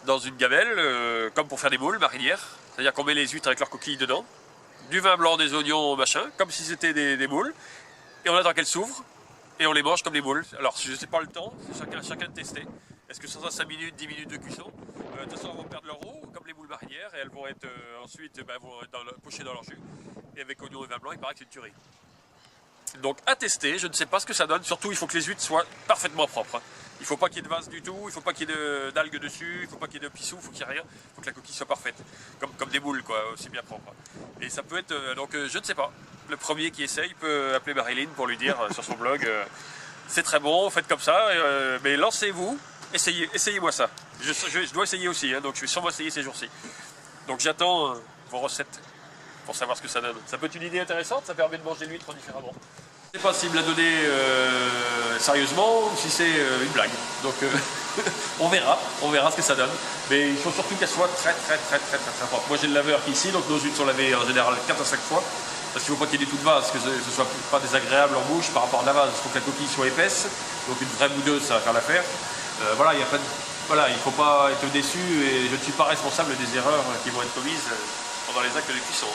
dans une gamelle, comme pour faire des moules marinières. C'est-à-dire qu'on met les huîtres avec leurs coquilles dedans, du vin blanc, des oignons, machin, comme si c'était des moules, et on attend qu'elles s'ouvrent, et on les mange comme des moules. Alors je ne sais pas le temps, c'est chacun de tester. Est-ce que ça sera 5 minutes, 10 minutes de cuisson? De toute façon, elles vont perdre leur eau, comme les moules marinières, et elles vont être ensuite vont être pochées dans leur jus. Et avec oignons et vin blanc, il paraît que c'est une tuerie. Donc à tester, je ne sais pas ce que ça donne. Surtout, il faut que les huîtres soient parfaitement propres. Il ne faut pas qu'il y ait de vase du tout, il ne faut pas qu'il y ait d'algues dessus, il ne faut pas qu'il y ait de pissou, il faut qu'il n'y ait rien. Il faut que la coquille soit parfaite, comme des moules, quoi, aussi bien propres. Et ça peut être, je ne sais pas. Le premier qui essaye peut appeler Marilyn pour lui dire sur son blog, c'est très bon, faites comme ça, mais lancez-vous, essayez-moi ça. Je dois essayer aussi, hein, donc je vais sûrement essayer ces jours-ci. Donc j'attends vos recettes pour savoir ce que ça donne. Ça peut être une idée intéressante, ça permet de manger l'huître différemment. Je ne sais pas s'il me l'a donné sérieusement ou si c'est une blague. Donc on verra ce que ça donne. Mais il faut surtout qu'elle soit très propre. Moi j'ai le laveur qui est ici, donc nos huîtres sont lavées en général 4 à 5 fois. Parce qu'il ne faut pas qu'il y ait du tout de vase, que ce ne soit pas désagréable en bouche par rapport à la vase. Il faut que la coquille soit épaisse, donc une vraie boudeuse ça va faire l'affaire. Voilà, il ne faut pas être déçu et je ne suis pas responsable des erreurs qui vont être commises pendant les actes de cuisson.